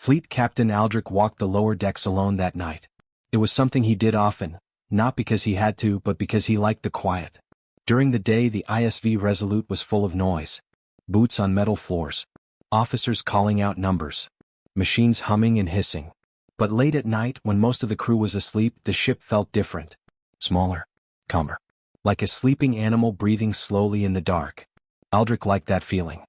Fleet Captain Aldrich walked the lower decks alone that night. It was something he did often, not because he had to but because he liked the quiet. During the day the ISV Resolute was full of noise. Boots on metal floors. Officers calling out numbers. Machines humming and hissing. But late at night, when most of the crew was asleep, the ship felt different. Smaller. Calmer. Like a sleeping animal breathing slowly in the dark. Aldrich liked that feeling.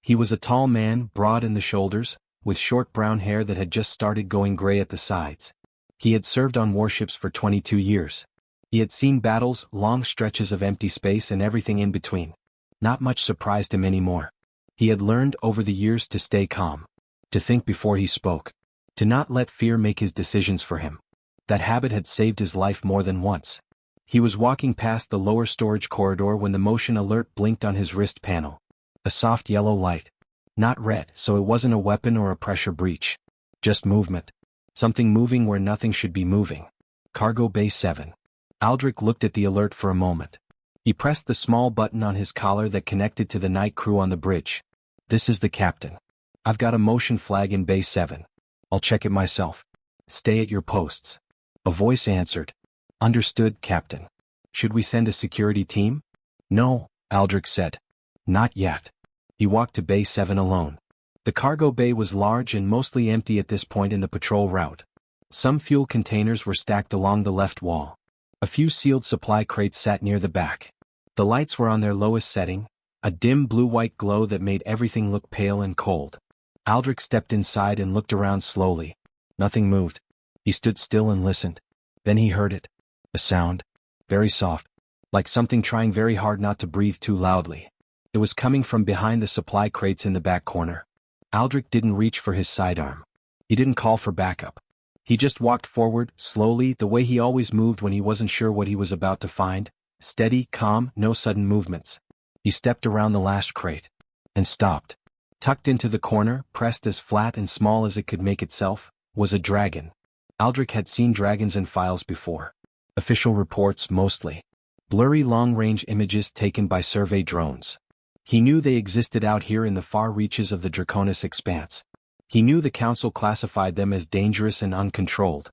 He was a tall man, broad in the shoulders, with short brown hair that had just started going gray at the sides. He had served on warships for 22 years. He had seen battles, long stretches of empty space and everything in between. Not much surprised him anymore. He had learned over the years to stay calm. To think before he spoke. To not let fear make his decisions for him. That habit had saved his life more than once. He was walking past the lower storage corridor when the motion alert blinked on his wrist panel. A soft yellow light. Not red, so it wasn't a weapon or a pressure breach. Just movement. Something moving where nothing should be moving. Cargo Bay 7. Aldrich looked at the alert for a moment. He pressed the small button on his collar that connected to the night crew on the bridge. This is the captain. I've got a motion flag in Bay 7. I'll check it myself. Stay at your posts. A voice answered. Understood, Captain. Should we send a security team? No, Aldrich said. Not yet. He walked to Bay 7 alone. The cargo bay was large and mostly empty at this point in the patrol route. Some fuel containers were stacked along the left wall. A few sealed supply crates sat near the back. The lights were on their lowest setting, a dim blue-white glow that made everything look pale and cold. Aldrich stepped inside and looked around slowly. Nothing moved. He stood still and listened. Then he heard it. A sound. Very soft. Like something trying very hard not to breathe too loudly. It was coming from behind the supply crates in the back corner. Aldrich didn't reach for his sidearm. He didn't call for backup. He just walked forward, slowly, the way he always moved when he wasn't sure what he was about to find. Steady, calm, no sudden movements. He stepped around the last crate. And stopped. Tucked into the corner, pressed as flat and small as it could make itself, was a dragon. Aldrich had seen dragons in files before. Official reports mostly. Blurry long-range images taken by survey drones. He knew they existed out here in the far reaches of the Draconis expanse. He knew the Council classified them as dangerous and uncontrolled.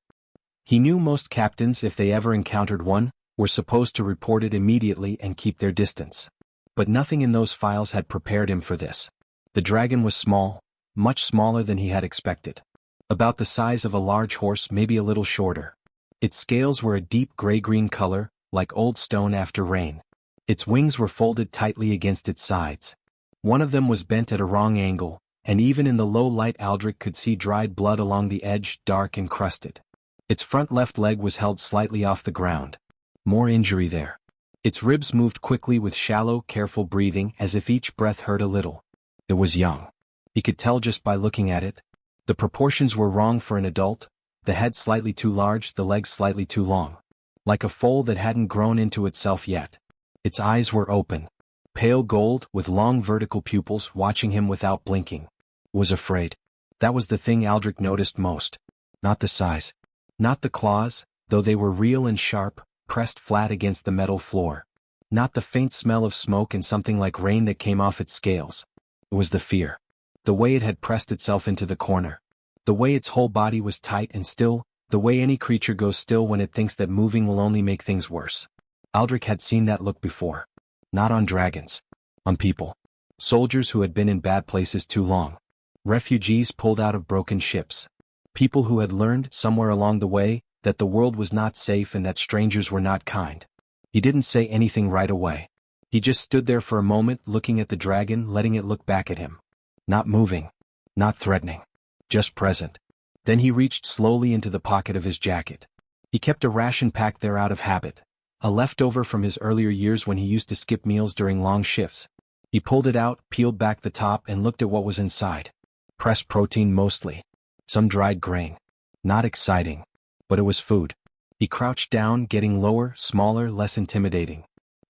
He knew most captains, if they ever encountered one, were supposed to report it immediately and keep their distance. But nothing in those files had prepared him for this. The dragon was small, much smaller than he had expected. About the size of a large horse, maybe a little shorter. Its scales were a deep gray-green color, like old stone after rain. Its wings were folded tightly against its sides. One of them was bent at a wrong angle, and even in the low light Aldrich could see dried blood along the edge, dark and crusted. Its front left leg was held slightly off the ground. More injury there. Its ribs moved quickly with shallow, careful breathing, as if each breath hurt a little. It was young. He could tell just by looking at it. The proportions were wrong for an adult, the head slightly too large, the legs slightly too long. Like a foal that hadn't grown into itself yet. Its eyes were open. Pale gold, with long vertical pupils, watching him without blinking. Was afraid. That was the thing Aldrich noticed most. Not the size. Not the claws, though they were real and sharp, pressed flat against the metal floor. Not the faint smell of smoke and something like rain that came off its scales. It was the fear. The way it had pressed itself into the corner. The way its whole body was tight and still, the way any creature goes still when it thinks that moving will only make things worse. Aldrich had seen that look before. Not on dragons. On people. Soldiers who had been in bad places too long. Refugees pulled out of broken ships. People who had learned, somewhere along the way, that the world was not safe and that strangers were not kind. He didn't say anything right away. He just stood there for a moment, looking at the dragon, letting it look back at him. Not moving. Not threatening. Just present. Then he reached slowly into the pocket of his jacket. He kept a ration pack there out of habit. A leftover from his earlier years when he used to skip meals during long shifts. He pulled it out, peeled back the top and looked at what was inside. Pressed protein mostly. Some dried grain. Not exciting. But it was food. He crouched down, getting lower, smaller, less intimidating.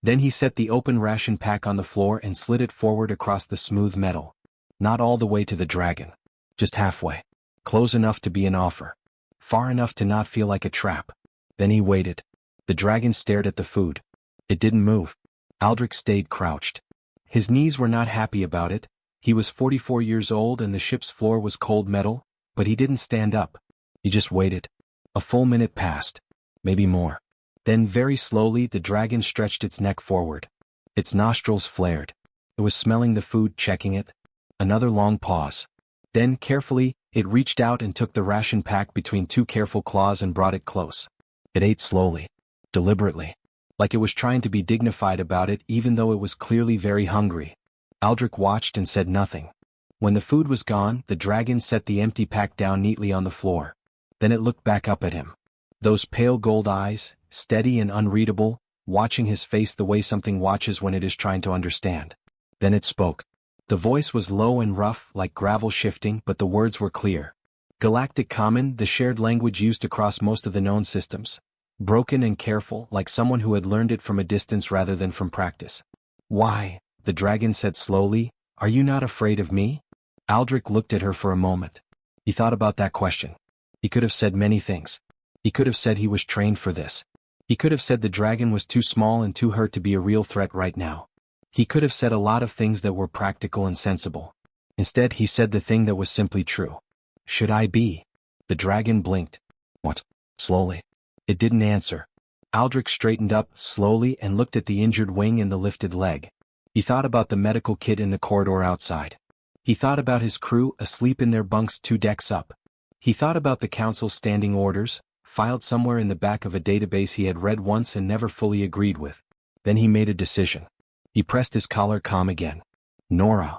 Then he set the open ration pack on the floor and slid it forward across the smooth metal. Not all the way to the dragon. Just halfway. Close enough to be an offer. Far enough to not feel like a trap. Then he waited. The dragon stared at the food. It didn't move. Aldrich stayed crouched. His knees were not happy about it. He was 44 years old and the ship's floor was cold metal, But he didn't stand up. He just waited. A full minute passed. Maybe more. Then very slowly the dragon stretched its neck forward. Its nostrils flared. It was smelling the food, checking it. Another long pause. Then, carefully, it reached out and took the ration pack between two careful claws and brought it close. It ate slowly. Deliberately. Like it was trying to be dignified about it even though it was clearly very hungry. Aldrich watched and said nothing. When the food was gone, the dragon set the empty pack down neatly on the floor. Then it looked back up at him. Those pale gold eyes, steady and unreadable, watching his face the way something watches when it is trying to understand. Then it spoke. The voice was low and rough, like gravel shifting, but the words were clear. Galactic Common, the shared language used across most of the known systems. Broken and careful, like someone who had learned it from a distance rather than from practice. Why, the dragon said slowly, are you not afraid of me? Aldrich looked at her for a moment. He thought about that question. He could have said many things. He could have said he was trained for this. He could have said the dragon was too small and too hurt to be a real threat right now. He could have said a lot of things that were practical and sensible. Instead, he said the thing that was simply true. Should I be? The dragon blinked. What? Slowly. It didn't answer. Aldrich straightened up slowly and looked at the injured wing and the lifted leg. He thought about the medical kit in the corridor outside. He thought about his crew asleep in their bunks 2 decks up. He thought about the council's standing orders, filed somewhere in the back of a database he had read once and never fully agreed with. Then he made a decision. He pressed his collar calm again. Nora.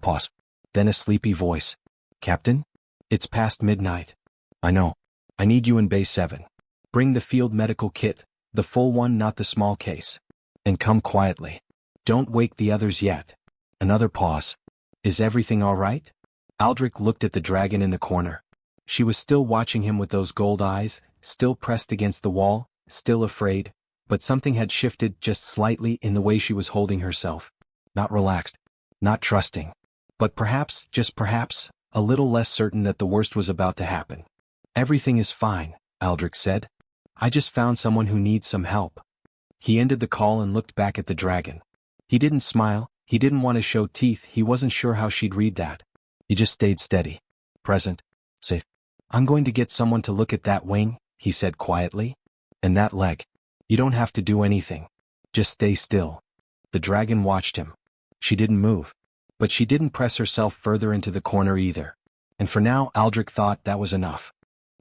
Pause. Then a sleepy voice. Captain? It's past midnight. I know. I need you in Bay 7. Bring the field medical kit, the full one, not the small case. And come quietly. Don't wake the others yet. Another pause. Is everything all right? Aldrich looked at the dragon in the corner. She was still watching him with those gold eyes, still pressed against the wall, still afraid, but something had shifted just slightly in the way she was holding herself. Not relaxed. Not trusting. But perhaps, just perhaps, a little less certain that the worst was about to happen. Everything is fine, Aldrich said. I just found someone who needs some help. He ended the call and looked back at the dragon. He didn't smile. He didn't want to show teeth. He wasn't sure how she'd read that. He just stayed steady. Present. Safe. I'm going to get someone to look at that wing, he said quietly. And that leg. You don't have to do anything. Just stay still. The dragon watched him. She didn't move. But she didn't press herself further into the corner either. And for now, Aldrich thought that was enough.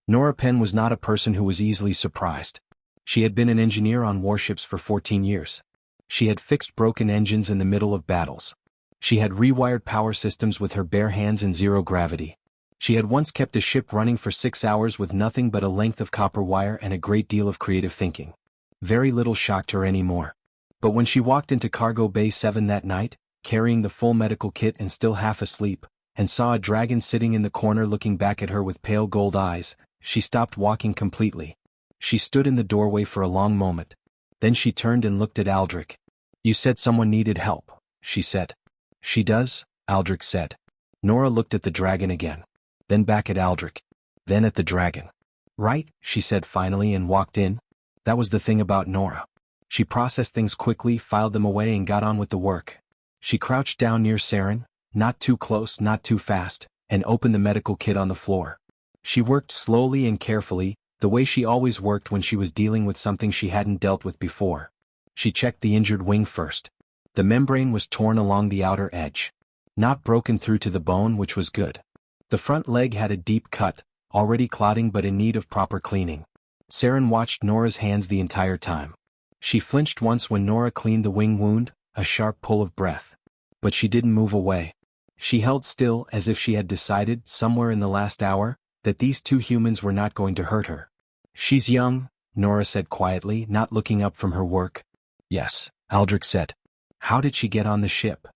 Nora Penn was not a person who was easily surprised. She had been an engineer on warships for 14 years. She had fixed broken engines in the middle of battles. She had rewired power systems with her bare hands in zero gravity. She had once kept a ship running for 6 hours with nothing but a length of copper wire and a great deal of creative thinking. Very little shocked her anymore. But when she walked into Cargo Bay 7 that night, carrying the full medical kit and still half asleep, and saw a dragon sitting in the corner looking back at her with pale gold eyes, she stopped walking completely. She stood in the doorway for a long moment. Then she turned and looked at Aldrich. You said someone needed help, she said. She does, Aldrich said. Nora looked at the dragon again. Then back at Aldrich. Then at the dragon. Right, she said finally and walked in. That was the thing about Nora. She processed things quickly, filed them away and got on with the work. She crouched down near Saren, not too close, not too fast, and opened the medical kit on the floor. She worked slowly and carefully, the way she always worked when she was dealing with something she hadn't dealt with before. She checked the injured wing first. The membrane was torn along the outer edge. Not broken through to the bone, which was good. The front leg had a deep cut, already clotting but in need of proper cleaning. Saren watched Nora's hands the entire time. She flinched once when Nora cleaned the wing wound, a sharp pull of breath. But she didn't move away. She held still as if she had decided, somewhere in the last hour, that these two humans were not going to hurt her. She's young, Nora said quietly, not looking up from her work. Yes, Aldrich said. How did she get on the ship?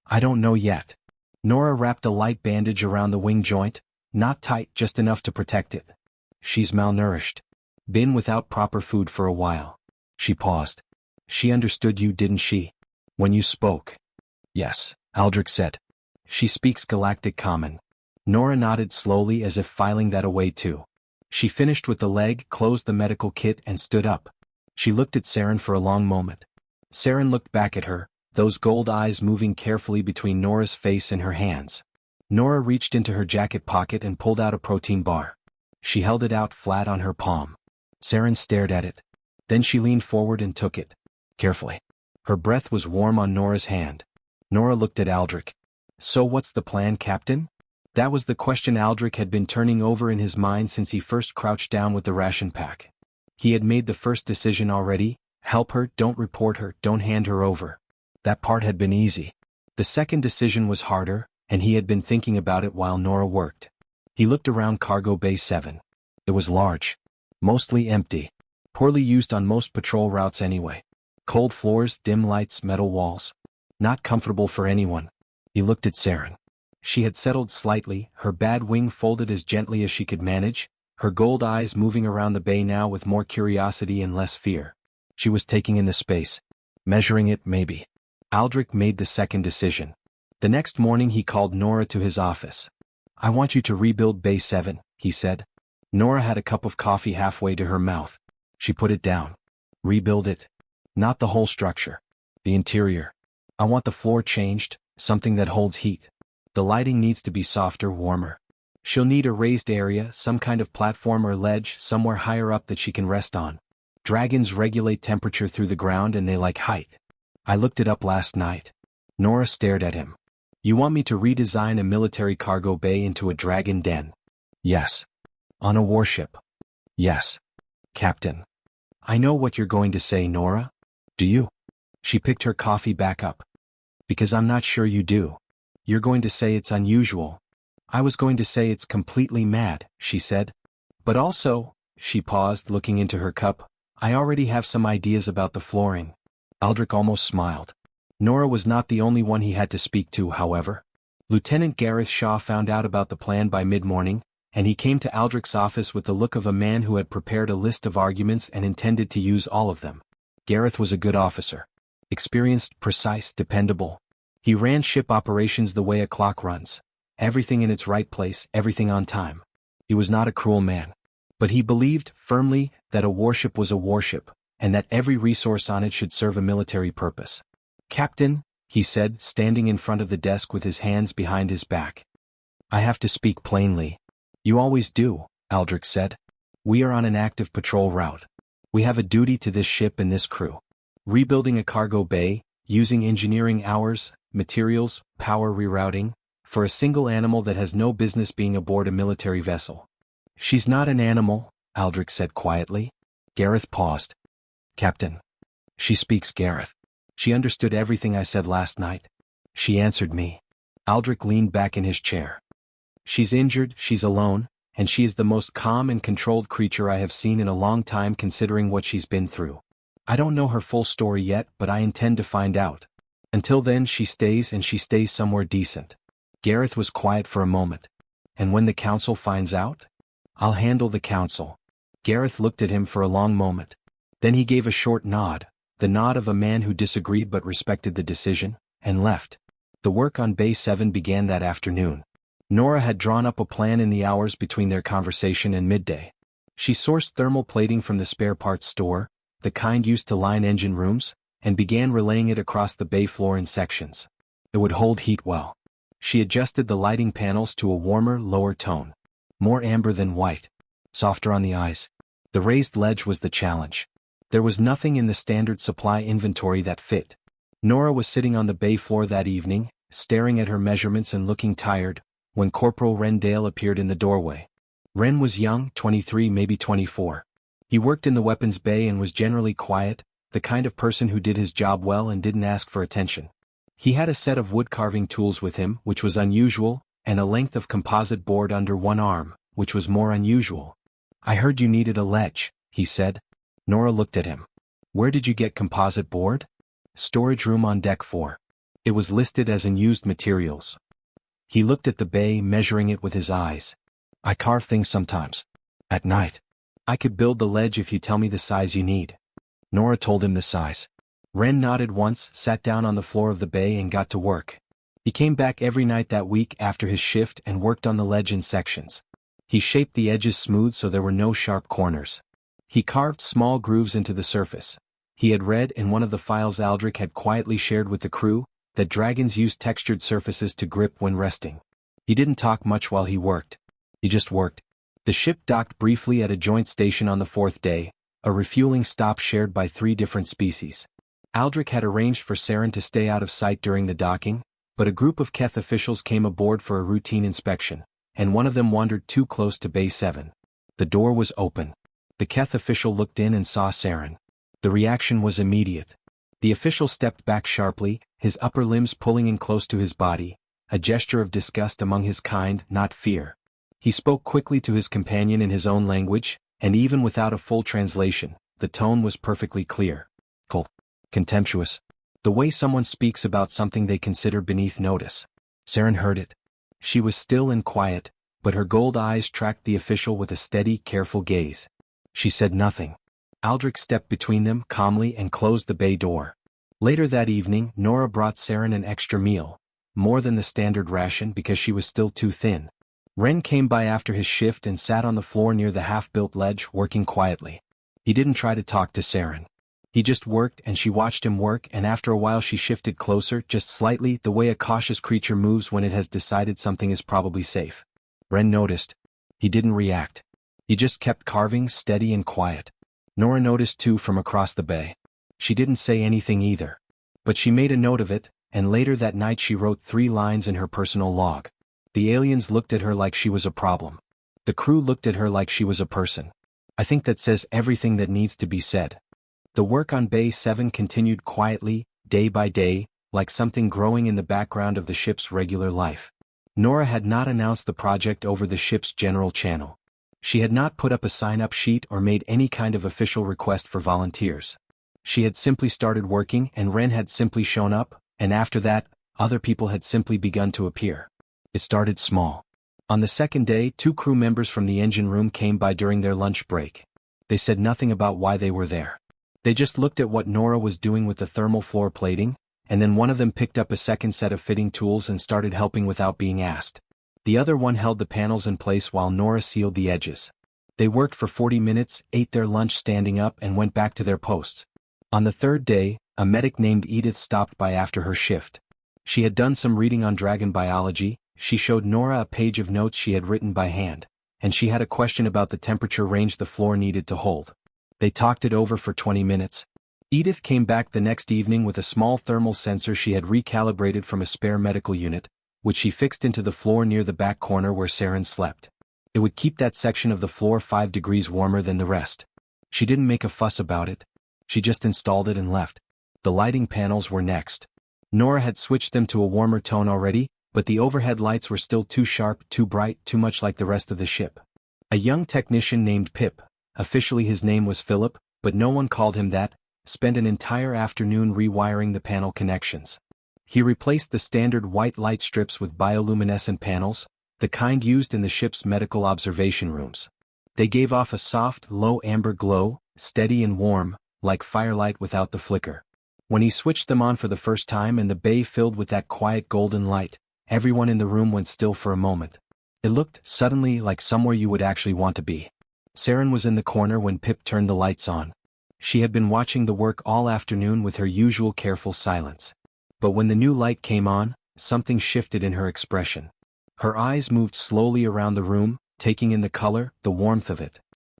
I don't know yet. Nora wrapped a light bandage around the wing joint, not tight, just enough to protect it. She's malnourished. Been without proper food for a while. She paused. She understood you, didn't she? When you spoke. Yes, Aldrich said. She speaks Galactic Common. Nora nodded slowly as if filing that away too. She finished with the leg, closed the medical kit and stood up. She looked at Saren for a long moment. Saren looked back at her, those gold eyes moving carefully between Nora's face and her hands. Nora reached into her jacket pocket and pulled out a protein bar. She held it out flat on her palm. Saren stared at it. Then she leaned forward and took it. Carefully. Her breath was warm on Nora's hand. Nora looked at Aldrich. So what's the plan, Captain? That was the question Aldrich had been turning over in his mind since he first crouched down with the ration pack. He had made the first decision already: help her, don't report her, don't hand her over. That part had been easy. The second decision was harder, and he had been thinking about it while Nora worked. He looked around Cargo Bay 7. It was large. Mostly empty. Poorly used on most patrol routes anyway. Cold floors, dim lights, metal walls. Not comfortable for anyone. He looked at Saren. She had settled slightly, her bad wing folded as gently as she could manage, her gold eyes moving around the bay now with more curiosity and less fear. She was taking in the space. Measuring it, maybe. Aldrich made the second decision. The next morning he called Nora to his office. I want you to rebuild Bay 7, he said. Nora had a cup of coffee halfway to her mouth. She put it down. Rebuild it. Not the whole structure. The interior. I want the floor changed, something that holds heat. The lighting needs to be softer, warmer. She'll need a raised area, some kind of platform or ledge somewhere higher up that she can rest on. Dragons regulate temperature through the ground and they like height. I looked it up last night. Nora stared at him. You want me to redesign a military cargo bay into a dragon den? Yes. On a warship? Yes. Captain. I know what you're going to say, Nora. Do you? She picked her coffee back up. Because I'm not sure you do. You're going to say it's unusual. I was going to say it's completely mad, she said. But also, she paused, looking into her cup, I already have some ideas about the flooring. Aldrich almost smiled. Nora was not the only one he had to speak to, however. Lieutenant Gareth Shaw found out about the plan by mid-morning, and he came to Aldrich's office with the look of a man who had prepared a list of arguments and intended to use all of them. Gareth was a good officer. Experienced, precise, dependable. He ran ship operations the way a clock runs. Everything in its right place, everything on time. He was not a cruel man. But he believed, firmly, that a warship was a warship, and that every resource on it should serve a military purpose. Captain, he said, standing in front of the desk with his hands behind his back. I have to speak plainly. You always do, Aldrich said. We are on an active patrol route. We have a duty to this ship and this crew. Rebuilding a cargo bay, using engineering hours, materials, power rerouting, for a single animal that has no business being aboard a military vessel. She's not an animal, Aldrich said quietly. Gareth paused. Captain. She speaks Gareth. She understood everything I said last night. She answered me. Aldrich leaned back in his chair. She's injured, she's alone, and she is the most calm and controlled creature I have seen in a long time considering what she's been through. I don't know her full story yet, but I intend to find out. Until then she stays, and she stays somewhere decent. Gareth was quiet for a moment. And when the council finds out? I'll handle the council. Gareth looked at him for a long moment. Then he gave a short nod, the nod of a man who disagreed but respected the decision, and left. The work on Bay 7 began that afternoon. Nora had drawn up a plan in the hours between their conversation and midday. She sourced thermal plating from the spare parts store, the kind used to line engine rooms, and began relaying it across the bay floor in sections. It would hold heat well. She adjusted the lighting panels to a warmer, lower tone. More amber than white. Softer on the eyes. The raised ledge was the challenge. There was nothing in the standard supply inventory that fit. Nora was sitting on the bay floor that evening, staring at her measurements and looking tired, when Corporal Ren Dale appeared in the doorway. Ren was young, 23, maybe 24. He worked in the weapons bay and was generally quiet, the kind of person who did his job well and didn't ask for attention. He had a set of wood-carving tools with him, which was unusual, and a length of composite board under one arm, which was more unusual. I heard you needed a ledge, he said. Nora looked at him. Where did you get composite board? Storage room on deck 4. It was listed as unused materials. He looked at the bay, measuring it with his eyes. I carve things sometimes. At night. I could build the ledge if you tell me the size you need. Nora told him the size. Ren nodded once, sat down on the floor of the bay and got to work. He came back every night that week after his shift and worked on the ledge in sections. He shaped the edges smooth so there were no sharp corners. He carved small grooves into the surface. He had read in one of the files Aldrich had quietly shared with the crew that dragons use textured surfaces to grip when resting. He didn't talk much while he worked. He just worked. The ship docked briefly at a joint station on the fourth day, a refueling stop shared by 3 different species. Aldrich had arranged for Saren to stay out of sight during the docking, but a group of Keth officials came aboard for a routine inspection, and one of them wandered too close to Bay 7. The door was open. The Keth official looked in and saw Saren. The reaction was immediate. The official stepped back sharply, his upper limbs pulling in close to his body, a gesture of disgust among his kind, not fear. He spoke quickly to his companion in his own language, and even without a full translation, the tone was perfectly clear. Cold. Contemptuous. The way someone speaks about something they consider beneath notice. Saren heard it. She was still and quiet, but her gold eyes tracked the official with a steady, careful gaze. She said nothing. Aldrich stepped between them calmly and closed the bay door. Later that evening, Nora brought Saren an extra meal, more than the standard ration because she was still too thin. Ren came by after his shift and sat on the floor near the half-built ledge, working quietly. He didn't try to talk to Saren. He just worked and she watched him work, and after a while she shifted closer, just slightly, the way a cautious creature moves when it has decided something is probably safe. Ren noticed. He didn't react. He just kept carving, steady and quiet. Nora noticed too from across the bay. She didn't say anything either. But she made a note of it, and later that night she wrote 3 lines in her personal log. The aliens looked at her like she was a problem. The crew looked at her like she was a person. I think that says everything that needs to be said. The work on Bay 7 continued quietly, day by day, like something growing in the background of the ship's regular life. Nora had not announced the project over the ship's general channel. She had not put up a sign-up sheet or made any kind of official request for volunteers. She had simply started working, and Ren had simply shown up, and after that, other people had simply begun to appear. It started small. On the second day, 2 crew members from the engine room came by during their lunch break. They said nothing about why they were there. They just looked at what Nora was doing with the thermal floor plating, and then one of them picked up a second set of fitting tools and started helping without being asked. The other one held the panels in place while Nora sealed the edges. They worked for 40 minutes, ate their lunch standing up and went back to their posts. On the third day, a medic named Edith stopped by after her shift. She had done some reading on dragon biology. She showed Nora a page of notes she had written by hand, and she had a question about the temperature range the floor needed to hold. They talked it over for 20 minutes. Edith came back the next evening with a small thermal sensor she had recalibrated from a spare medical unit, which she fixed into the floor near the back corner where Saren slept. It would keep that section of the floor 5 degrees warmer than the rest. She didn't make a fuss about it. She just installed it and left. The lighting panels were next. Nora had switched them to a warmer tone already, but the overhead lights were still too sharp, too bright, too much like the rest of the ship. A young technician named Pip, officially his name was Philip, but no one called him that, spent an entire afternoon rewiring the panel connections. He replaced the standard white light strips with bioluminescent panels, the kind used in the ship's medical observation rooms. They gave off a soft, low amber glow, steady and warm, like firelight without the flicker. When he switched them on for the first time and the bay filled with that quiet golden light, everyone in the room went still for a moment. It looked, suddenly, like somewhere you would actually want to be. Saren was in the corner when Pip turned the lights on. She had been watching the work all afternoon with her usual careful silence. But when the new light came on, something shifted in her expression. Her eyes moved slowly around the room, taking in the color, the warmth of it.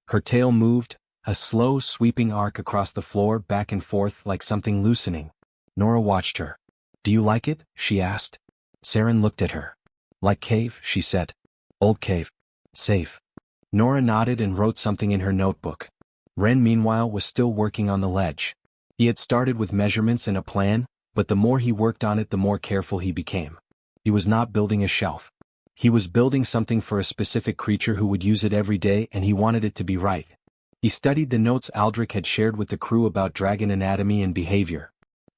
Her tail moved, a slow sweeping arc across the floor back and forth like something loosening. Nora watched her. "Do you like it?" she asked. Saren looked at her. "Like cave," she said. "Old cave. Safe." Nora nodded and wrote something in her notebook. Ren meanwhile was still working on the ledge. He had started with measurements and a plan, but the more he worked on it the more careful he became. He was not building a shelf. He was building something for a specific creature who would use it every day, and he wanted it to be right. He studied the notes Aldrich had shared with the crew about dragon anatomy and behavior.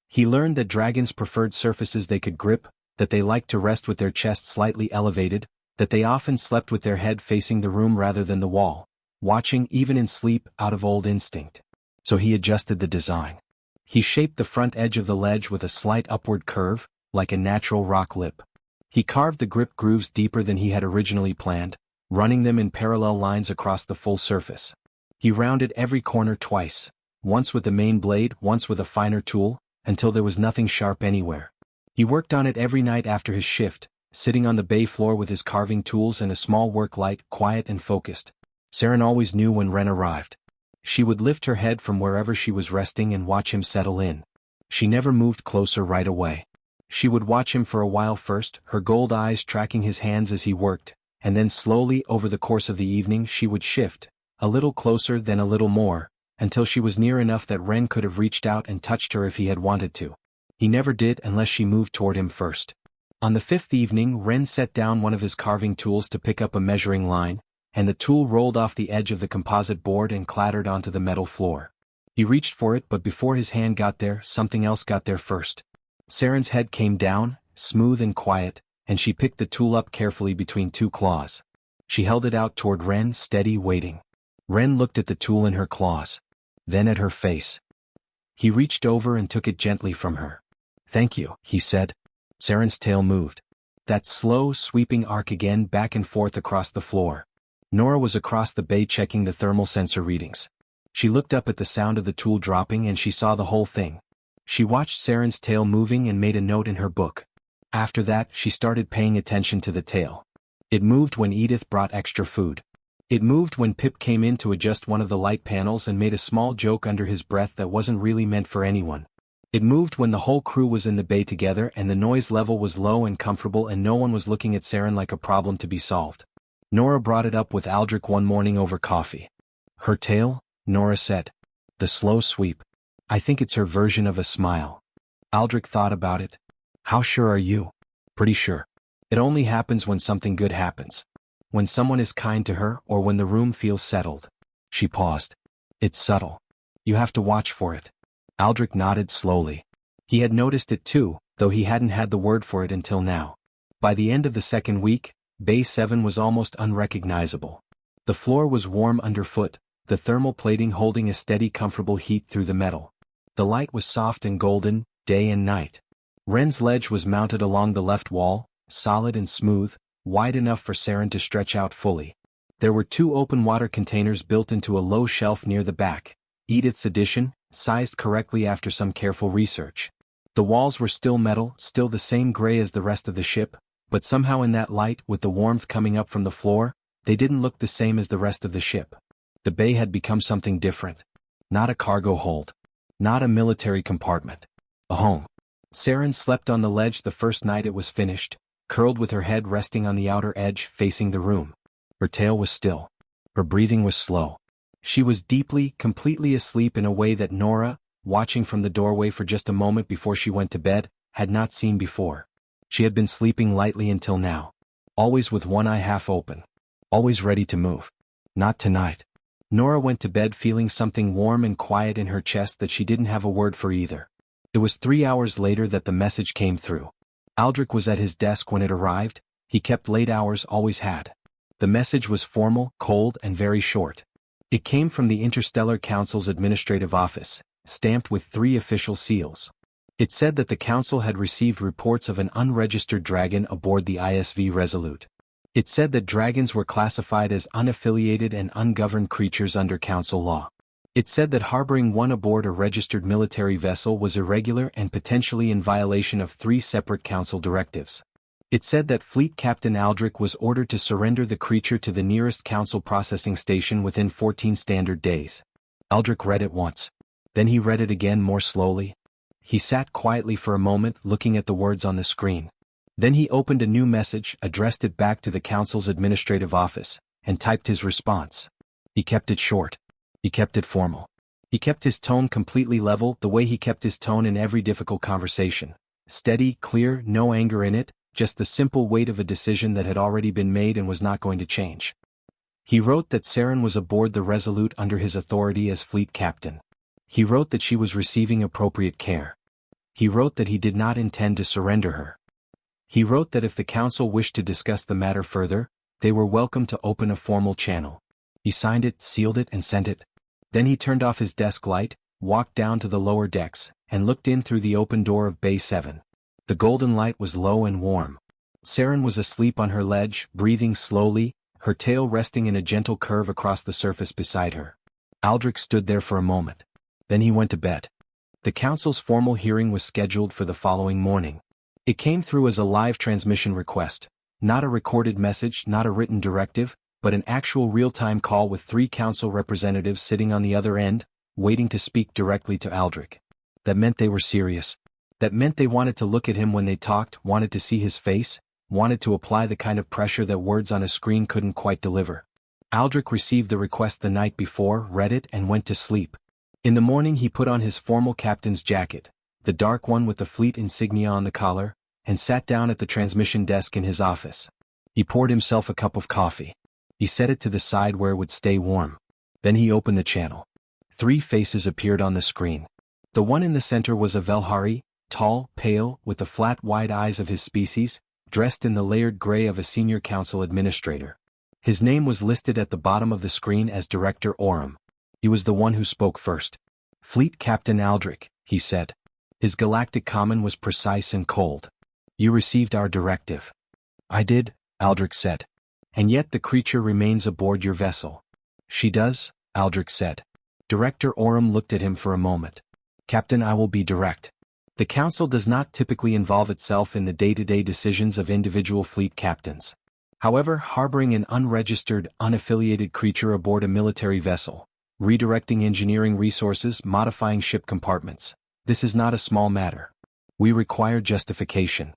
He learned that dragons preferred surfaces they could grip, that they liked to rest with their chest slightly elevated, that they often slept with their head facing the room rather than the wall, watching even in sleep out of old instinct. So he adjusted the design. He shaped the front edge of the ledge with a slight upward curve, like a natural rock lip. He carved the grip grooves deeper than he had originally planned, running them in parallel lines across the full surface. He rounded every corner twice, once with the main blade, once with a finer tool, until there was nothing sharp anywhere. He worked on it every night after his shift, sitting on the bay floor with his carving tools and a small work light, quiet and focused. Saren always knew when Ren arrived. She would lift her head from wherever she was resting and watch him settle in. She never moved closer right away. She would watch him for a while first, her gold eyes tracking his hands as he worked, and then slowly over the course of the evening she would shift, a little closer then a little more, until she was near enough that Ren could have reached out and touched her if he had wanted to. He never did unless she moved toward him first. On the fifth evening Ren set down one of his carving tools to pick up a measuring line, and the tool rolled off the edge of the composite board and clattered onto the metal floor. He reached for it, but before his hand got there, something else got there first. Saren's head came down, smooth and quiet, and she picked the tool up carefully between two claws. She held it out toward Ren, steady, waiting. Ren looked at the tool in her claws. Then at her face. He reached over and took it gently from her. "Thank you," he said. Saren's tail moved. That slow, sweeping arc again back and forth across the floor. Nora was across the bay checking the thermal sensor readings. She looked up at the sound of the tool dropping and she saw the whole thing. She watched Saren's tail moving and made a note in her book. After that, she started paying attention to the tail. It moved when Edith brought extra food. It moved when Pip came in to adjust one of the light panels and made a small joke under his breath that wasn't really meant for anyone. It moved when the whole crew was in the bay together and the noise level was low and comfortable and no one was looking at Saren like a problem to be solved. Nora brought it up with Aldrich one morning over coffee. "Her tail?" Nora said. "The slow sweep. I think it's her version of a smile." Aldrich thought about it. "How sure are you?" "Pretty sure. It only happens when something good happens. When someone is kind to her or when the room feels settled." She paused. "It's subtle. You have to watch for it." Aldrich nodded slowly. He had noticed it too, though he hadn't had the word for it until now. By the end of the second week, Bay 7 was almost unrecognizable. The floor was warm underfoot, the thermal plating holding a steady comfortable heat through the metal. The light was soft and golden, day and night. Ren's ledge was mounted along the left wall, solid and smooth, wide enough for Saren to stretch out fully. There were two open water containers built into a low shelf near the back, Edith's addition, sized correctly after some careful research. The walls were still metal, still the same gray as the rest of the ship, but somehow in that light, with the warmth coming up from the floor, they didn't look the same as the rest of the ship. The bay had become something different. Not a cargo hold. Not a military compartment. A home. Saren slept on the ledge the first night it was finished, curled with her head resting on the outer edge, facing the room. Her tail was still. Her breathing was slow. She was deeply, completely asleep in a way that Nora, watching from the doorway for just a moment before she went to bed, had not seen before. She had been sleeping lightly until now. Always with one eye half open. Always ready to move. Not tonight. Nora went to bed feeling something warm and quiet in her chest that she didn't have a word for either. It was 3 hours later that the message came through. Aldrich was at his desk when it arrived. He kept late hours, always had. The message was formal, cold, and very short. It came from the Interstellar Council's administrative office, stamped with 3 official seals. It said that the Council had received reports of an unregistered dragon aboard the ISV Resolute. It said that dragons were classified as unaffiliated and ungoverned creatures under Council law. It said that harboring one aboard a registered military vessel was irregular and potentially in violation of 3 separate Council directives. It said that Fleet Captain Aldrich was ordered to surrender the creature to the nearest Council processing station within 14 standard days. Aldrich read it once. Then he read it again more slowly. He sat quietly for a moment looking at the words on the screen. Then he opened a new message, addressed it back to the Council's administrative office, and typed his response. He kept it short. He kept it formal. He kept his tone completely level, the way he kept his tone in every difficult conversation. Steady, clear, no anger in it, just the simple weight of a decision that had already been made and was not going to change. He wrote that Saren was aboard the Resolute under his authority as fleet captain. He wrote that she was receiving appropriate care. He wrote that he did not intend to surrender her. He wrote that if the Council wished to discuss the matter further, they were welcome to open a formal channel. He signed it, sealed it, and sent it. Then he turned off his desk light, walked down to the lower decks, and looked in through the open door of Bay 7. The golden light was low and warm. Saren was asleep on her ledge, breathing slowly, her tail resting in a gentle curve across the surface beside her. Aldrich stood there for a moment. Then he went to bed. The Council's formal hearing was scheduled for the following morning. It came through as a live transmission request, not a recorded message, not a written directive, but an actual real-time call with 3 council representatives sitting on the other end, waiting to speak directly to Aldrich. That meant they were serious. That meant they wanted to look at him when they talked, wanted to see his face, wanted to apply the kind of pressure that words on a screen couldn't quite deliver. Aldrich received the request the night before, read it, and went to sleep. In the morning he put on his formal captain's jacket, the dark one with the fleet insignia on the collar, and sat down at the transmission desk in his office. He poured himself a cup of coffee. He set it to the side where it would stay warm. Then he opened the channel. 3 faces appeared on the screen. The one in the center was a Velhari, tall, pale, with the flat wide eyes of his species, dressed in the layered gray of a senior council administrator. His name was listed at the bottom of the screen as Director Orem. He was the one who spoke first. "Fleet Captain Aldrich," he said. His galactic command was precise and cold. "You received our directive." "I did," Aldrich said. "And yet the creature remains aboard your vessel." "She does," Aldrich said. Director Orem looked at him for a moment. "Captain, I will be direct. The Council does not typically involve itself in the day-to-day decisions of individual fleet captains. However, harboring an unregistered, unaffiliated creature aboard a military vessel, redirecting engineering resources, modifying ship compartments, this is not a small matter. We require justification."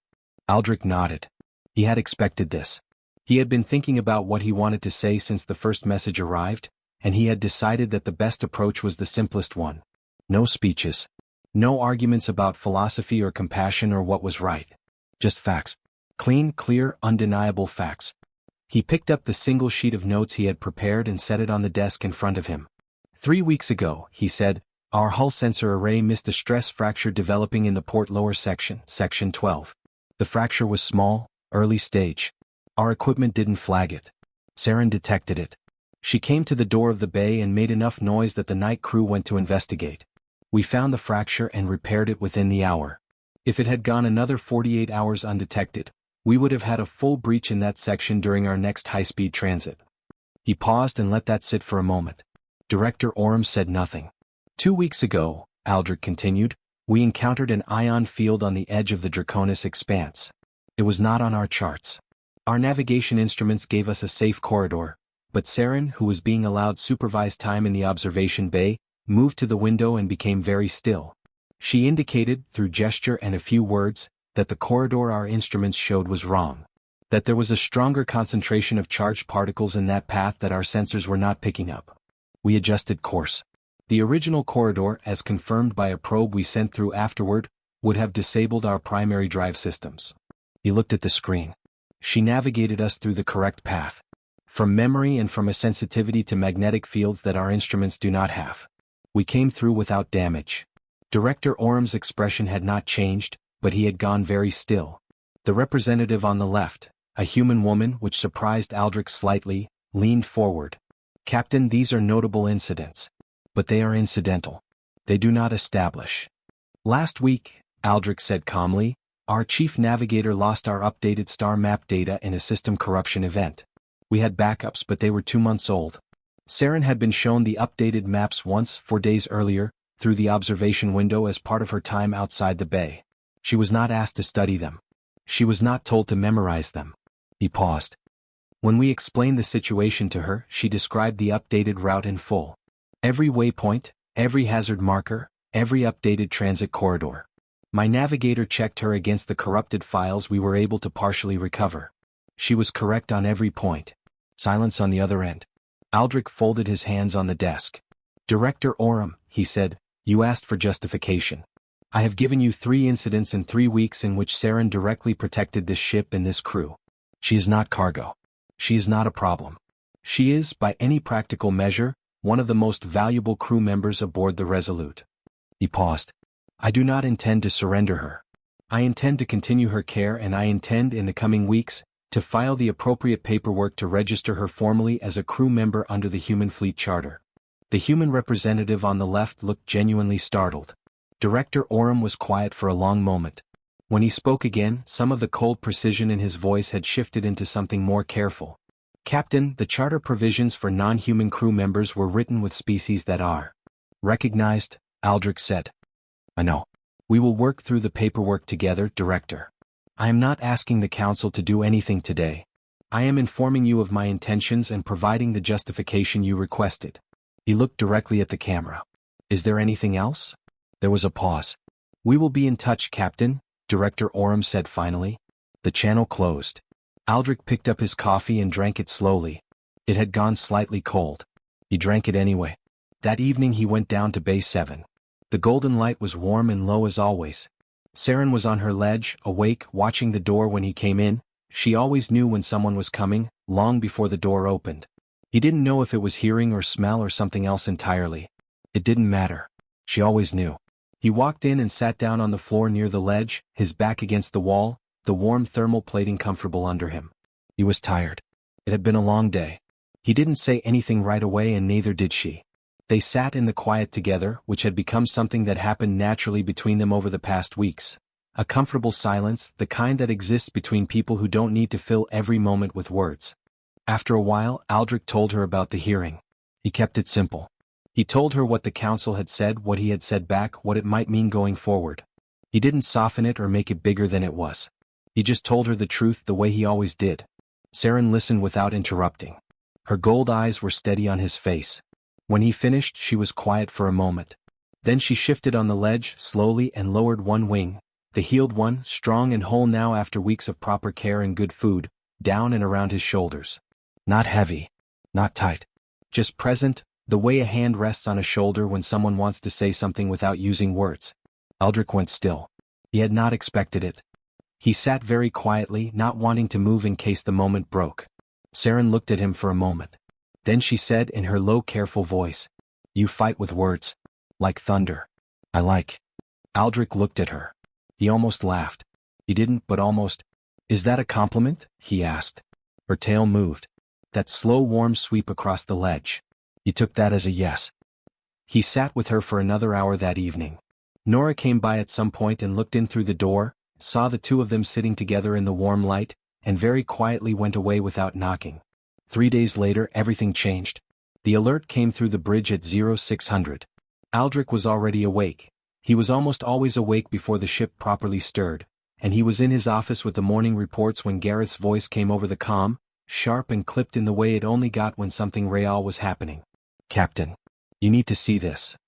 Aldrich nodded. He had expected this. He had been thinking about what he wanted to say since the first message arrived, and he had decided that the best approach was the simplest one. No speeches. No arguments about philosophy or compassion or what was right. Just facts. Clean, clear, undeniable facts. He picked up the single sheet of notes he had prepared and set it on the desk in front of him. 3 weeks ago, he said, our hull sensor array missed a stress fracture developing in the port lower section, section 12. The fracture was small, early stage. Our equipment didn't flag it. Saren detected it. She came to the door of the bay and made enough noise that the night crew went to investigate. We found the fracture and repaired it within the hour. If it had gone another 48 hours undetected, we would have had a full breach in that section during our next high-speed transit. He paused and let that sit for a moment. Director Orem said nothing. 2 weeks ago, Aldrich continued, we encountered an ion field on the edge of the Draconis expanse. It was not on our charts. Our navigation instruments gave us a safe corridor, but Saren, who was being allowed supervised time in the observation bay, moved to the window and became very still. She indicated, through gesture and a few words, that the corridor our instruments showed was wrong. That there was a stronger concentration of charged particles in that path that our sensors were not picking up. We adjusted course. The original corridor, as confirmed by a probe we sent through afterward, would have disabled our primary drive systems. He looked at the screen. She navigated us through the correct path. From memory and from a sensitivity to magnetic fields that our instruments do not have. We came through without damage. Director Orem's expression had not changed, but he had gone very still. The representative on the left, a human woman which surprised Aldrich slightly, leaned forward. Captain, these are notable incidents. But they are incidental. They do not establish. Last week, Aldrich said calmly, our chief navigator lost our updated star map data in a system corruption event. We had backups but they were 2 months old. Saren had been shown the updated maps once, 4 days earlier, through the observation window as part of her time outside the bay. She was not asked to study them. She was not told to memorize them. He paused. When we explained the situation to her, she described the updated route in full. Every waypoint, every hazard marker, every updated transit corridor. My navigator checked her against the corrupted files we were able to partially recover. She was correct on every point. Silence on the other end. Aldrich folded his hands on the desk. Director Orem, he said, you asked for justification. I have given you 3 incidents in 3 weeks in which Saren directly protected this ship and this crew. She is not cargo. She is not a problem. She is, by any practical measure, one of the most valuable crew members aboard the Resolute. He paused. I do not intend to surrender her. I intend to continue her care and I intend in the coming weeks to file the appropriate paperwork to register her formally as a crew member under the Human Fleet Charter. The human representative on the left looked genuinely startled. Director Orem was quiet for a long moment. When he spoke again, some of the cold precision in his voice had shifted into something more careful. Captain, the charter provisions for non-human crew members were written with species that are recognized, Aldrich said. I know. We will work through the paperwork together, Director. I am not asking the Council to do anything today. I am informing you of my intentions and providing the justification you requested. He looked directly at the camera. Is there anything else? There was a pause. We will be in touch, Captain, Director Oram said finally. The channel closed. Aldrich picked up his coffee and drank it slowly. It had gone slightly cold. He drank it anyway. That evening he went down to Bay 7. The golden light was warm and low as always. Saren was on her ledge, awake, watching the door when he came in. She always knew when someone was coming, long before the door opened. He didn't know if it was hearing or smell or something else entirely. It didn't matter. She always knew. He walked in and sat down on the floor near the ledge, his back against the wall, the warm thermal plating comfortable under him. He was tired. It had been a long day. He didn't say anything right away and neither did she. They sat in the quiet together, which had become something that happened naturally between them over the past weeks. A comfortable silence, the kind that exists between people who don't need to fill every moment with words. After a while, Aldrich told her about the hearing. He kept it simple. He told her what the Council had said, what he had said back, what it might mean going forward. He didn't soften it or make it bigger than it was. He just told her the truth the way he always did. Saren listened without interrupting. Her gold eyes were steady on his face. When he finished, she was quiet for a moment. Then she shifted on the ledge, slowly, and lowered one wing, the healed one, strong and whole now after weeks of proper care and good food, down and around his shoulders. Not heavy. Not tight. Just present, the way a hand rests on a shoulder when someone wants to say something without using words. Aldrich went still. He had not expected it. He sat very quietly, not wanting to move in case the moment broke. Saren looked at him for a moment. Then she said in her low, careful voice, "You fight with words. Like thunder. I like." Aldrich looked at her. He almost laughed. He didn't, but almost. "Is that a compliment?" he asked. Her tail moved. That slow, warm sweep across the ledge. He took that as a yes. He sat with her for another hour that evening. Nora came by at some point and looked in through the door, saw the two of them sitting together in the warm light, and very quietly went away without knocking. 3 days later, everything changed. The alert came through the bridge at 0600. Aldrich was already awake. He was almost always awake before the ship properly stirred, and he was in his office with the morning reports when Gareth's voice came over the comm, sharp and clipped in the way it only got when something real was happening. "Captain, you need to see this."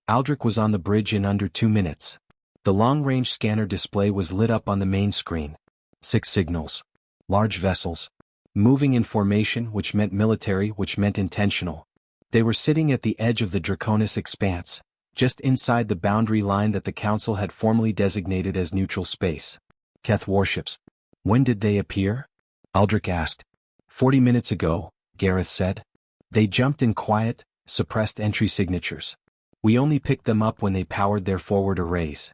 Aldrich was on the bridge in under 2 minutes. The long-range scanner display was lit up on the main screen. 6 signals. Large vessels. Moving in formation, which meant military, which meant intentional. They were sitting at the edge of the Draconis expanse, just inside the boundary line that the Council had formally designated as neutral space. Keth warships. When did they appear? Aldrich asked. 40 minutes ago, Gareth said. They jumped in quiet, suppressed entry signatures. We only picked them up when they powered their forward arrays.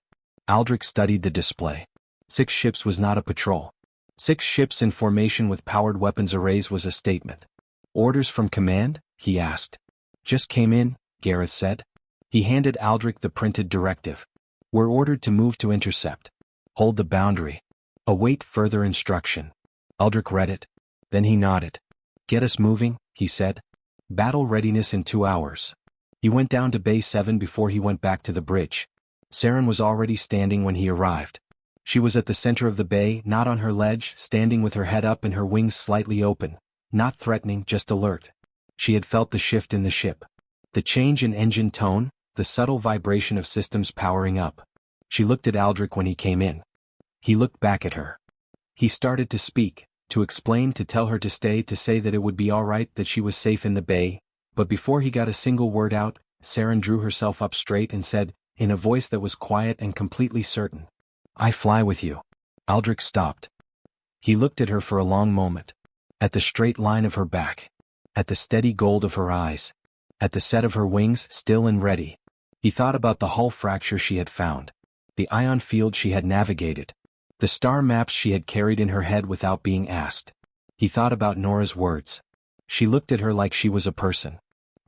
Aldrich studied the display. 6 ships was not a patrol. 6 ships in formation with powered weapons arrays was a statement. Orders from command? He asked. Just came in, Gareth said. He handed Aldrich the printed directive. We're ordered to move to intercept. Hold the boundary. Await further instruction. Aldrich read it. Then he nodded. Get us moving, he said. Battle readiness in 2 hours. He went down to Bay 7 before he went back to the bridge. Saren was already standing when he arrived. She was at the center of the bay, not on her ledge, standing with her head up and her wings slightly open, not threatening, just alert. She had felt the shift in the ship. The change in engine tone, the subtle vibration of systems powering up. She looked at Aldrich when he came in. He looked back at her. He started to speak, to explain, to tell her to stay, to say that it would be all right, that she was safe in the bay, but before he got a single word out, Saren drew herself up straight and said, in a voice that was quiet and completely certain, I fly with you. Aldrich stopped. He looked at her for a long moment. At the straight line of her back. At the steady gold of her eyes. At the set of her wings, still and ready. He thought about the hull fracture she had found. The ion field she had navigated. The star maps she had carried in her head without being asked. He thought about Nora's words. She looked at her like she was a person.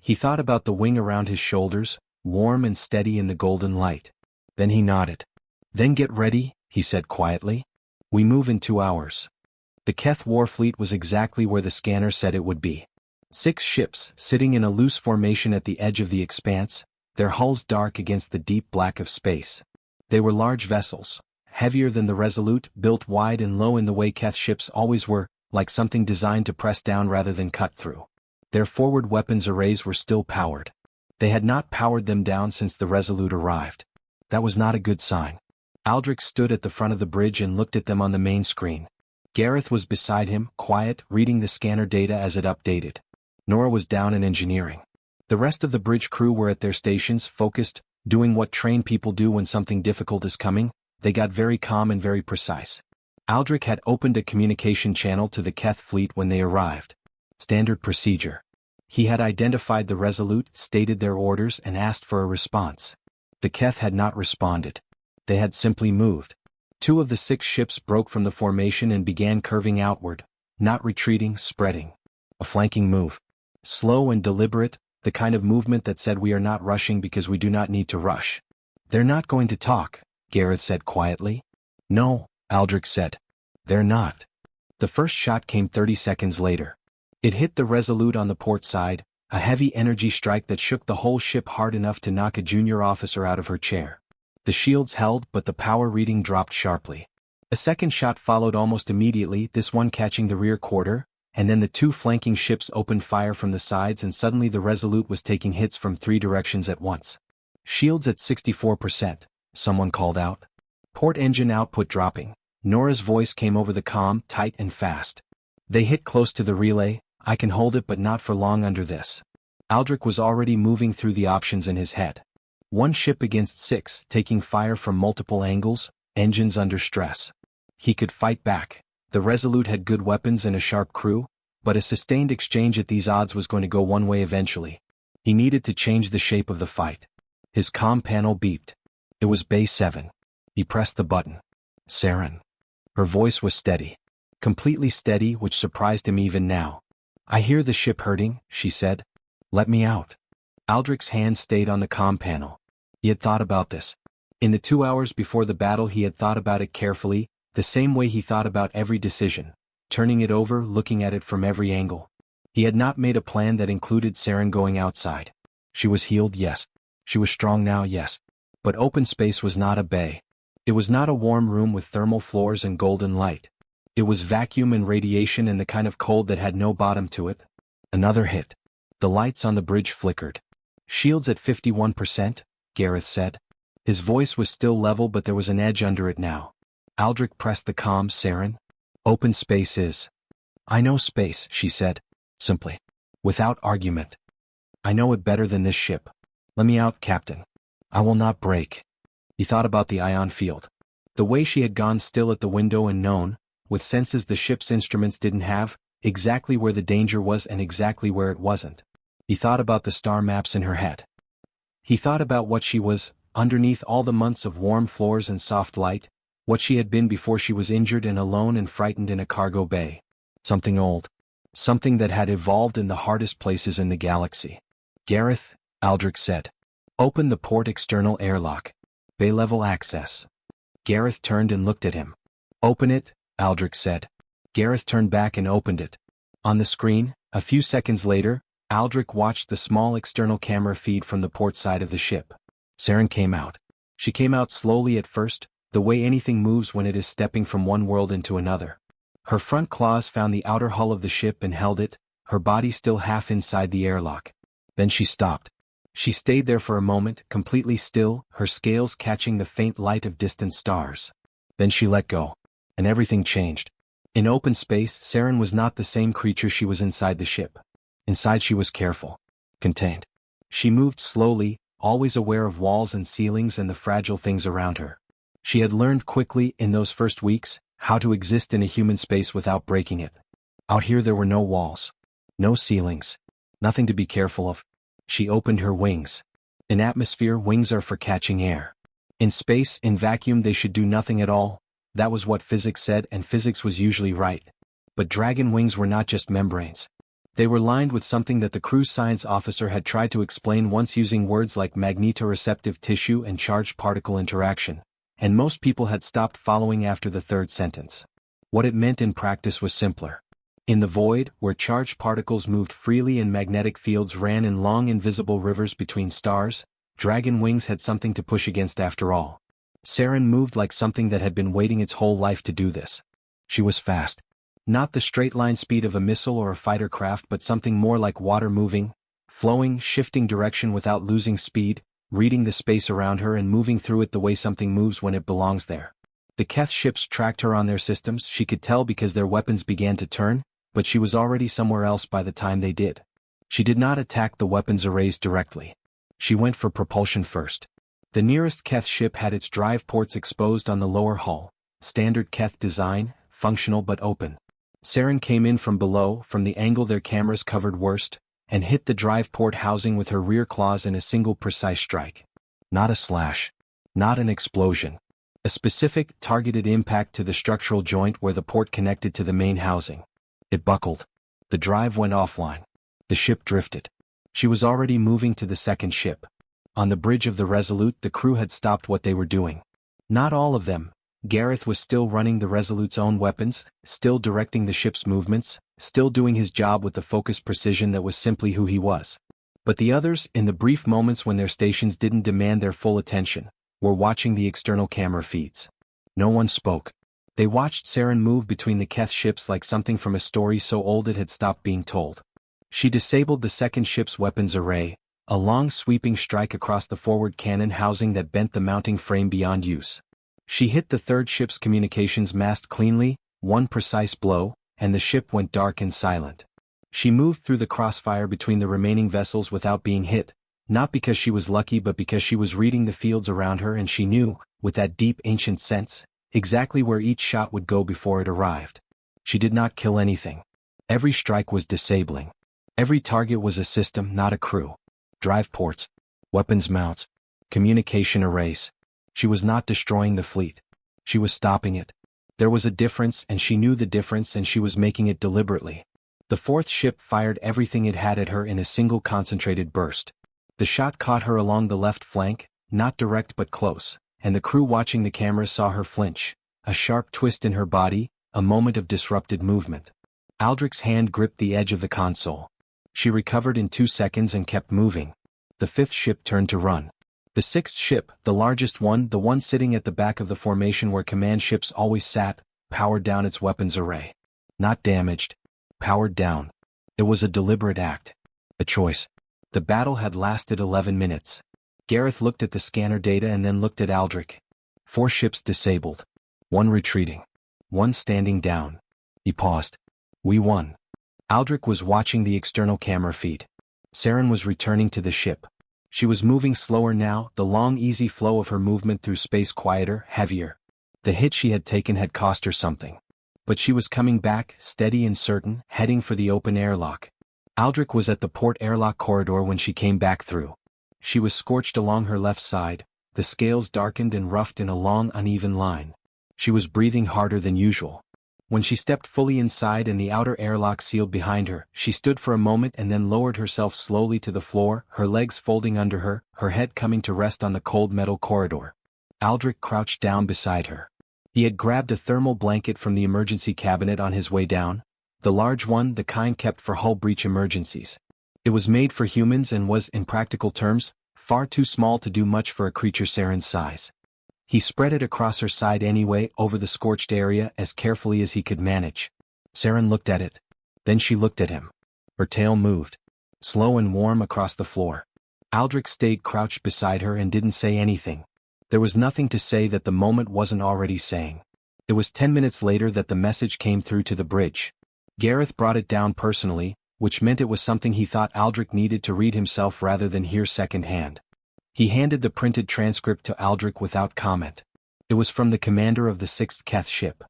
He thought about the wing around his shoulders, warm and steady in the golden light. Then he nodded. Then get ready, he said quietly. We move in 2 hours. The Keth Warfleet was exactly where the scanner said it would be. 6 ships, sitting in a loose formation at the edge of the expanse, their hulls dark against the deep black of space. They were large vessels, heavier than the Resolute, built wide and low in the way Keth ships always were, like something designed to press down rather than cut through. Their forward weapons arrays were still powered. They had not powered them down since the Resolute arrived. That was not a good sign. Aldrich stood at the front of the bridge and looked at them on the main screen. Gareth was beside him, quiet, reading the scanner data as it updated. Nora was down in engineering. The rest of the bridge crew were at their stations, focused, doing what trained people do when something difficult is coming. They got very calm and very precise. Aldrich had opened a communication channel to the Keth fleet when they arrived. Standard procedure. He had identified the Resolute, stated their orders, and asked for a response. The Keth had not responded. They had simply moved. 2 of the 6 ships broke from the formation and began curving outward, not retreating, spreading. A flanking move. Slow and deliberate, the kind of movement that said we are not rushing because we do not need to rush. They're not going to talk, Gareth said quietly. No, Aldrich said. They're not. The first shot came 30 seconds later. It hit the Resolute on the port side, a heavy energy strike that shook the whole ship hard enough to knock a junior officer out of her chair. The shields held, but the power reading dropped sharply. A second shot followed almost immediately, this one catching the rear quarter, and then the 2 flanking ships opened fire from the sides and suddenly the Resolute was taking hits from 3 directions at once. Shields at 64%, someone called out. Port engine output dropping. Nora's voice came over the comm, tight and fast. They hit close to the relay. I can hold it but not for long under this. Aldrich was already moving through the options in his head. 1 ship against 6, taking fire from multiple angles, engines under stress. He could fight back. The Resolute had good weapons and a sharp crew, but a sustained exchange at these odds was going to go one way eventually. He needed to change the shape of the fight. His comm panel beeped. It was Bay 7. He pressed the button. Saren. Her voice was steady. Completely steady, which surprised him even now. I hear the ship hurting, she said. Let me out. Aldrich's hand stayed on the comm panel. He had thought about this. In the 2 hours before the battle he had thought about it carefully, the same way he thought about every decision, turning it over, looking at it from every angle. He had not made a plan that included Saren going outside. She was healed, yes. She was strong now, yes. But open space was not a bay. It was not a warm room with thermal floors and golden light. It was vacuum and radiation and the kind of cold that had no bottom to it. Another hit. The lights on the bridge flickered. Shields at 51%, Gareth said. His voice was still level but there was an edge under it now. Aldrich pressed the comm. Saren. Open space is. I know space, she said. Simply. Without argument. I know it better than this ship. Let me out, Captain. I will not break. He thought about the ion field. The way she had gone still at the window and known, with senses the ship's instruments didn't have, exactly where the danger was and exactly where it wasn't. He thought about the star maps in her head. He thought about what she was, underneath all the months of warm floors and soft light, what she had been before she was injured and alone and frightened in a cargo bay. Something old. Something that had evolved in the hardest places in the galaxy. Gareth, Aldrich said. Open the port external airlock. Bay level access. Gareth turned and looked at him. Open it, Aldrich said. Gareth turned back and opened it. On the screen, a few seconds later, Aldrich watched the small external camera feed from the port side of the ship. Saren came out. She came out slowly at first, the way anything moves when it is stepping from one world into another. Her front claws found the outer hull of the ship and held it, her body still half inside the airlock. Then she stopped. She stayed there for a moment, completely still, her scales catching the faint light of distant stars. Then she let go. And everything changed. In open space, Saren was not the same creature she was inside the ship. Inside she was careful. Contained. She moved slowly, always aware of walls and ceilings and the fragile things around her. She had learned quickly, in those first weeks, how to exist in a human space without breaking it. Out here there were no walls. No ceilings. Nothing to be careful of. She opened her wings. In atmosphere, wings are for catching air. In space, in vacuum, they should do nothing at all. That was what physics said, and physics was usually right. But dragon wings were not just membranes. They were lined with something that the cruise science officer had tried to explain once using words like magnetoreceptive tissue and charged particle interaction, and most people had stopped following after the third sentence. What it meant in practice was simpler. In the void, where charged particles moved freely and magnetic fields ran in long invisible rivers between stars, dragon wings had something to push against after all. Saren moved like something that had been waiting its whole life to do this. She was fast. Not the straight-line speed of a missile or a fighter craft, but something more like water moving, flowing, shifting direction without losing speed, reading the space around her and moving through it the way something moves when it belongs there. The Keth ships tracked her on their systems, she could tell because their weapons began to turn, but she was already somewhere else by the time they did. She did not attack the weapons arrays directly. She went for propulsion first. The nearest Keth ship had its drive ports exposed on the lower hull, standard Keth design, functional but open. Saren came in from below, from the angle their cameras covered worst, and hit the drive port housing with her rear claws in a single precise strike. Not a slash. Not an explosion. A specific, targeted impact to the structural joint where the port connected to the main housing. It buckled. The drive went offline. The ship drifted. She was already moving to the second ship. On the bridge of the Resolute, the crew had stopped what they were doing. Not all of them. Gareth was still running the Resolute's own weapons, still directing the ship's movements, still doing his job with the focused precision that was simply who he was. But the others, in the brief moments when their stations didn't demand their full attention, were watching the external camera feeds. No one spoke. They watched Saren move between the Keth ships like something from a story so old it had stopped being told. She disabled the second ship's weapons array, a long sweeping strike across the forward cannon housing that bent the mounting frame beyond use. She hit the third ship's communications mast cleanly, one precise blow, and the ship went dark and silent. She moved through the crossfire between the remaining vessels without being hit, not because she was lucky but because she was reading the fields around her and she knew, with that deep ancient sense, exactly where each shot would go before it arrived. She did not kill anything. Every strike was disabling. Every target was a system, not a crew. Drive ports, weapons mounts, communication arrays. She was not destroying the fleet. She was stopping it. There was a difference and she knew the difference and she was making it deliberately. The fourth ship fired everything it had at her in a single concentrated burst. The shot caught her along the left flank, not direct but close, and the crew watching the camera saw her flinch, a sharp twist in her body, a moment of disrupted movement. Aldrich's hand gripped the edge of the console. She recovered in 2 seconds and kept moving. The fifth ship turned to run. The sixth ship, the largest one, the one sitting at the back of the formation where command ships always sat, powered down its weapons array. Not damaged. Powered down. It was a deliberate act. A choice. The battle had lasted 11 minutes. Gareth looked at the scanner data and then looked at Aldrich. 4 ships disabled. 1 retreating. 1 standing down. He paused. We won. Aldrich was watching the external camera feed. Saren was returning to the ship. She was moving slower now, the long easy flow of her movement through space quieter, heavier. The hit she had taken had cost her something. But she was coming back, steady and certain, heading for the open airlock. Aldrich was at the port airlock corridor when she came back through. She was scorched along her left side, the scales darkened and roughed in a long uneven line. She was breathing harder than usual. When she stepped fully inside and the outer airlock sealed behind her, she stood for a moment and then lowered herself slowly to the floor, her legs folding under her, her head coming to rest on the cold metal corridor. Aldrich crouched down beside her. He had grabbed a thermal blanket from the emergency cabinet on his way down, the large one, the kind kept for hull breach emergencies. It was made for humans and was, in practical terms, far too small to do much for a creature Saren's size. He spread it across her side anyway, over the scorched area, as carefully as he could manage. Saren looked at it. Then she looked at him. Her tail moved. Slow and warm across the floor. Aldrich stayed crouched beside her and didn't say anything. There was nothing to say that the moment wasn't already saying. It was 10 minutes later that the message came through to the bridge. Gareth brought it down personally, which meant it was something he thought Aldrich needed to read himself rather than hear secondhand. He handed the printed transcript to Aldrich without comment. It was from the commander of the 6th Keth ship.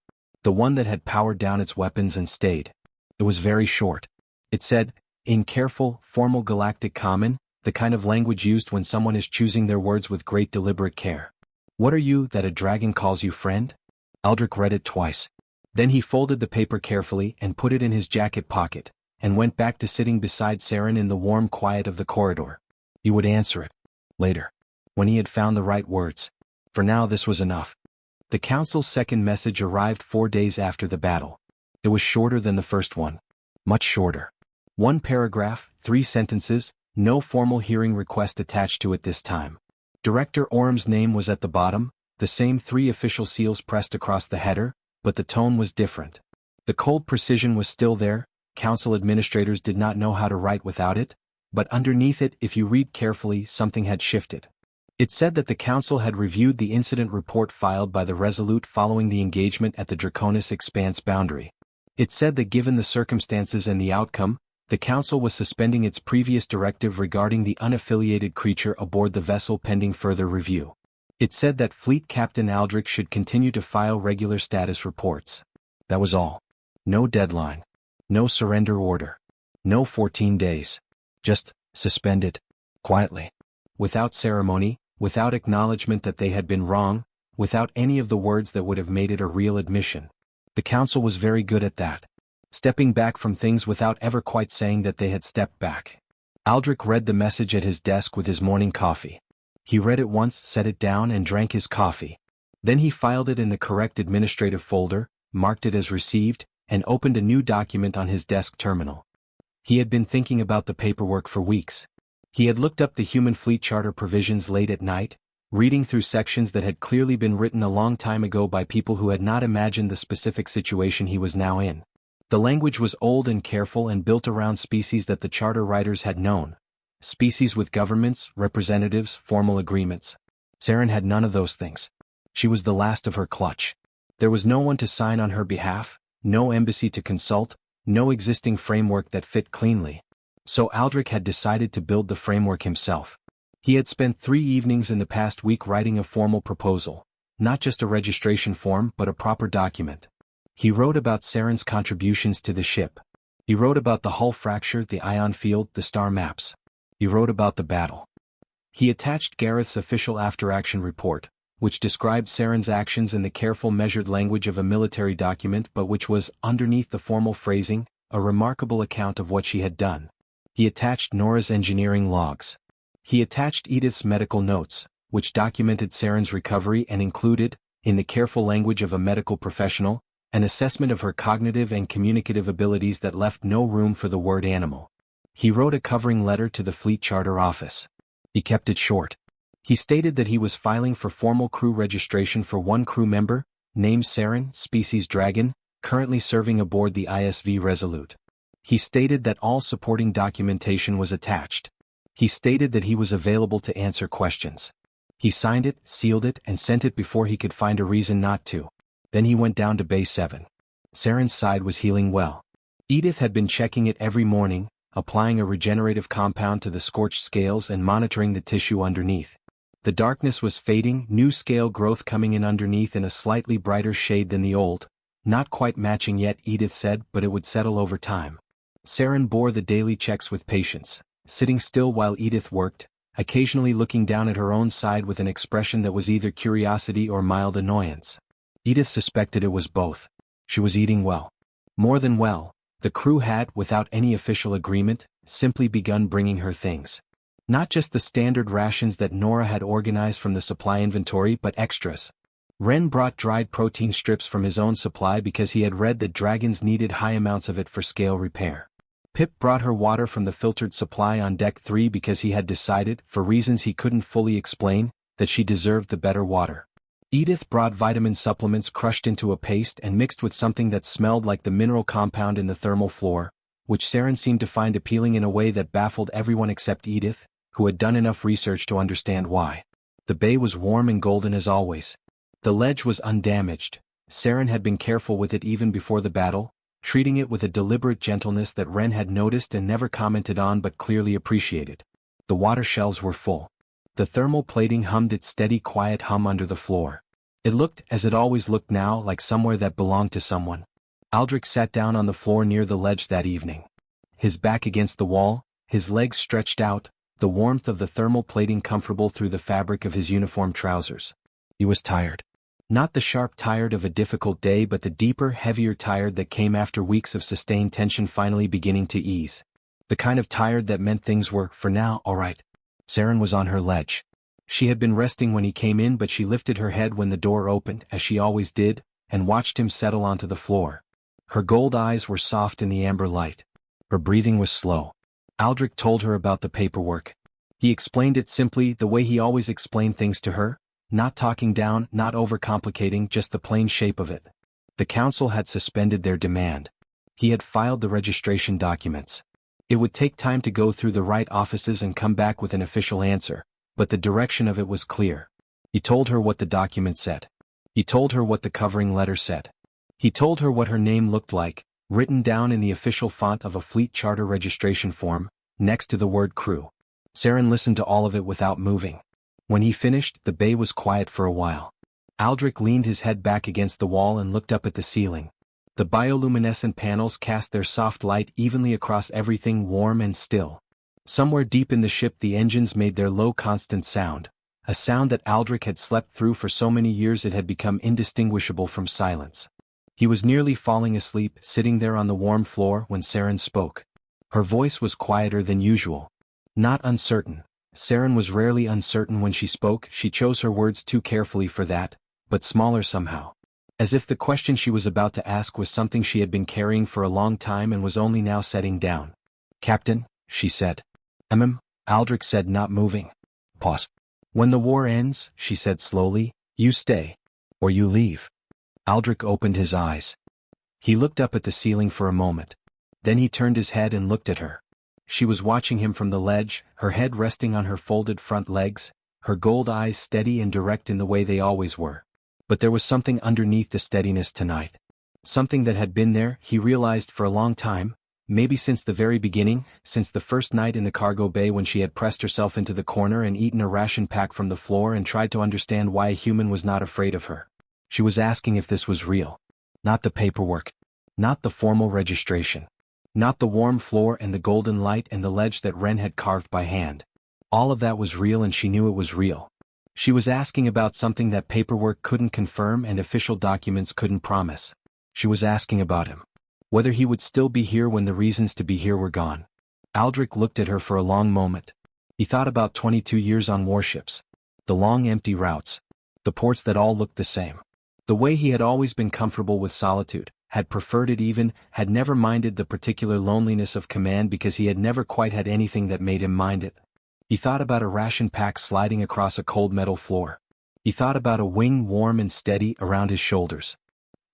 The one that had powered down its weapons and stayed. It was very short. It said, in careful, formal galactic common, the kind of language used when someone is choosing their words with great deliberate care. What are you that a dragon calls you friend? Aldrich read it twice. Then he folded the paper carefully and put it in his jacket pocket, and went back to sitting beside Saren in the warm quiet of the corridor. He would answer it. Later. When he had found the right words. For now this was enough. The Council's second message arrived 4 days after the battle. It was shorter than the first one. Much shorter. 1 paragraph, 3 sentences, no formal hearing request attached to it this time. Director Orm's name was at the bottom, the same 3 official seals pressed across the header, but the tone was different. The cold precision was still there. Council administrators did not know how to write without it, but underneath it, if you read carefully, something had shifted. It said that the Council had reviewed the incident report filed by the Resolute following the engagement at the Draconis Expanse boundary. It said that given the circumstances and the outcome, the Council was suspending its previous directive regarding the unaffiliated creature aboard the vessel pending further review. It said that Fleet Captain Aldrich should continue to file regular status reports. That was all. No deadline. No surrender order. No 14 days. Just suspend it. Quietly. Without ceremony, without acknowledgement that they had been wrong, without any of the words that would have made it a real admission. The Council was very good at that. Stepping back from things without ever quite saying that they had stepped back. Aldrich read the message at his desk with his morning coffee. He read it once, set it down and drank his coffee. Then he filed it in the correct administrative folder, marked it as received, and opened a new document on his desk terminal. He had been thinking about the paperwork for weeks. He had looked up the human fleet charter provisions late at night, reading through sections that had clearly been written a long time ago by people who had not imagined the specific situation he was now in. The language was old and careful and built around species that the charter writers had known. Species with governments, representatives, formal agreements. Saren had none of those things. She was the last of her clutch. There was no one to sign on her behalf, no embassy to consult, no existing framework that fit cleanly. So Aldrich had decided to build the framework himself. He had spent 3 evenings in the past week writing a formal proposal, not just a registration form but a proper document. He wrote about Saren's contributions to the ship. He wrote about the hull fracture, the ion field, the star maps. He wrote about the battle. He attached Gareth's official after-action report, which described Saren's actions in the careful measured language of a military document but which was, underneath the formal phrasing, a remarkable account of what she had done. He attached Nora's engineering logs. He attached Edith's medical notes, which documented Saren's recovery and included, in the careful language of a medical professional, an assessment of her cognitive and communicative abilities that left no room for the word animal. He wrote a covering letter to the Fleet Charter Office. He kept it short. He stated that he was filing for formal crew registration for one crew member, named Saren, species Dragon, currently serving aboard the ISV Resolute. He stated that all supporting documentation was attached. He stated that he was available to answer questions. He signed it, sealed it, and sent it before he could find a reason not to. Then he went down to Bay 7. Saren's side was healing well. Edith had been checking it every morning, applying a regenerative compound to the scorched scales and monitoring the tissue underneath. The darkness was fading, new scale growth coming in underneath in a slightly brighter shade than the old, not quite matching yet, Edith said, but it would settle over time. Saren bore the daily checks with patience, sitting still while Edith worked, occasionally looking down at her own side with an expression that was either curiosity or mild annoyance. Edith suspected it was both. She was eating well. More than well, the crew had, without any official agreement, simply begun bringing her things. Not just the standard rations that Nora had organized from the supply inventory but extras. Ren brought dried protein strips from his own supply because he had read that dragons needed high amounts of it for scale repair. Pip brought her water from the filtered supply on Deck 3 because he had decided, for reasons he couldn't fully explain, that she deserved the better water. Edith brought vitamin supplements crushed into a paste and mixed with something that smelled like the mineral compound in the thermal floor, which Saren seemed to find appealing in a way that baffled everyone except Edith, who had done enough research to understand why. The bay was warm and golden as always. The ledge was undamaged. Saren had been careful with it even before the battle, treating it with a deliberate gentleness that Ren had noticed and never commented on but clearly appreciated. The water shelves were full. The thermal plating hummed its steady quiet hum under the floor. It looked, as it always looked now, like somewhere that belonged to someone. Aldrich sat down on the floor near the ledge that evening. His back against the wall, his legs stretched out, the warmth of the thermal plating comfortable through the fabric of his uniform trousers. He was tired. Not the sharp tired of a difficult day but the deeper, heavier tired that came after weeks of sustained tension finally beginning to ease. The kind of tired that meant things were, for now, all right. Saren was on her ledge. She had been resting when he came in but she lifted her head when the door opened, as she always did, and watched him settle onto the floor. Her gold eyes were soft in the amber light. Her breathing was slow. Aldrich told her about the paperwork. He explained it simply, the way he always explained things to her, Not talking down, not overcomplicating, just the plain shape of it. The council had suspended their demand. He had filed the registration documents. It would take time to go through the right offices and come back with an official answer, but the direction of it was clear. He told her what the document said. He told her what the covering letter said. He told her what her name looked like, written down in the official font of a fleet charter registration form, next to the word crew. Saren listened to all of it without moving. When he finished, the bay was quiet for a while. Aldrich leaned his head back against the wall and looked up at the ceiling. The bioluminescent panels cast their soft light evenly across everything warm and still. Somewhere deep in the ship the engines made their low constant sound, a sound that Aldrich had slept through for so many years it had become indistinguishable from silence. He was nearly falling asleep, sitting there on the warm floor when Saren spoke. Her voice was quieter than usual. Not uncertain. Saren was rarely uncertain when she spoke, she chose her words too carefully for that, but smaller somehow. As if the question she was about to ask was something she had been carrying for a long time and was only now setting down. "Captain," she said. Aldrich said, not moving. Pause. "When the war ends," she said slowly, "you stay. Or you leave." Aldrich opened his eyes. He looked up at the ceiling for a moment. Then he turned his head and looked at her. She was watching him from the ledge, her head resting on her folded front legs, her gold eyes steady and direct in the way they always were. But there was something underneath the steadiness tonight. Something that had been there, he realized, for a long time, maybe since the very beginning, since the first night in the cargo bay when she had pressed herself into the corner and eaten a ration pack from the floor and tried to understand why a human was not afraid of her. She was asking if this was real. Not the paperwork. Not the formal registration. Not the warm floor and the golden light and the ledge that Wren had carved by hand. All of that was real and she knew it was real. She was asking about something that paperwork couldn't confirm and official documents couldn't promise. She was asking about him. Whether he would still be here when the reasons to be here were gone. Aldrich looked at her for a long moment. He thought about 22 years on warships. The long empty routes. The ports that all looked the same. The way he had always been comfortable with solitude, had preferred it even, had never minded the particular loneliness of command because he had never quite had anything that made him mind it. He thought about a ration pack sliding across a cold metal floor. He thought about a wing warm and steady around his shoulders.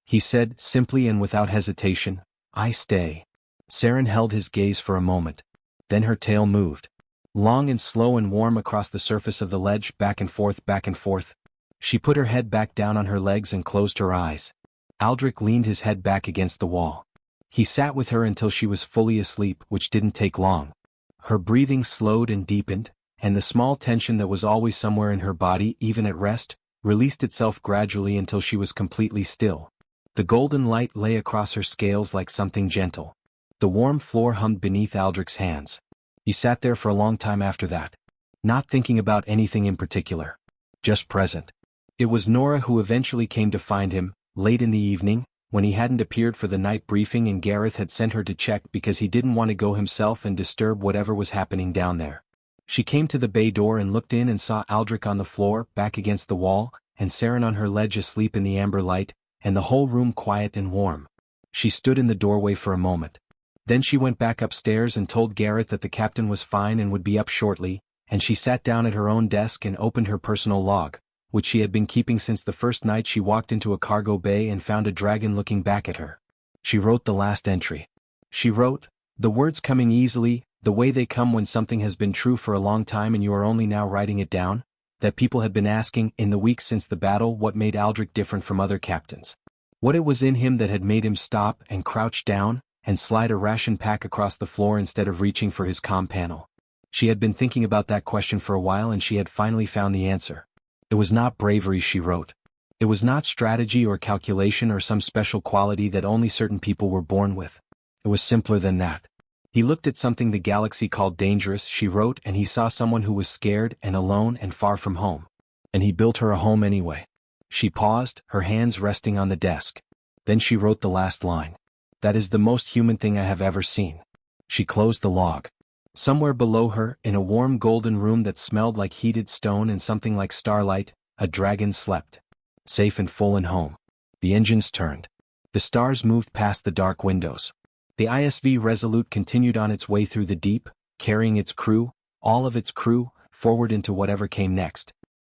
He said, simply and without hesitation, "I stay." Saren held his gaze for a moment. Then her tail moved. Long and slow and warm across the surface of the ledge, back and forth, back and forth. She put her head back down on her legs and closed her eyes. Aldrich leaned his head back against the wall. He sat with her until she was fully asleep, which didn't take long. Her breathing slowed and deepened, and the small tension that was always somewhere in her body, even at rest, released itself gradually until she was completely still. The golden light lay across her scales like something gentle. The warm floor hummed beneath Aldrich's hands. He sat there for a long time after that. Not thinking about anything in particular. Just present. It was Nora who eventually came to find him, late in the evening, when he hadn't appeared for the night briefing and Gareth had sent her to check because he didn't want to go himself and disturb whatever was happening down there. She came to the bay door and looked in and saw Aldrich on the floor, back against the wall, and Saren on her ledge asleep in the amber light, and the whole room quiet and warm. She stood in the doorway for a moment. Then she went back upstairs and told Gareth that the captain was fine and would be up shortly, and she sat down at her own desk and opened her personal log, which she had been keeping since the first night she walked into a cargo bay and found a dragon looking back at her. She wrote the last entry. She wrote, the words coming easily, the way they come when something has been true for a long time and you are only now writing it down, that people had been asking, in the weeks since the battle, what made Aldrich different from other captains. What it was in him that had made him stop and crouch down, and slide a ration pack across the floor instead of reaching for his comm panel. She had been thinking about that question for a while and she had finally found the answer. It was not bravery, she wrote. It was not strategy or calculation or some special quality that only certain people were born with. It was simpler than that. He looked at something the galaxy called dangerous, she wrote, and he saw someone who was scared and alone and far from home. And he built her a home anyway. She paused, her hands resting on the desk. Then she wrote the last line. That is the most human thing I have ever seen. She closed the log. Somewhere below her, in a warm golden room that smelled like heated stone and something like starlight, a dragon slept. Safe and full and home. The engines turned. The stars moved past the dark windows. The ISV Resolute continued on its way through the deep, carrying its crew, all of its crew, forward into whatever came next.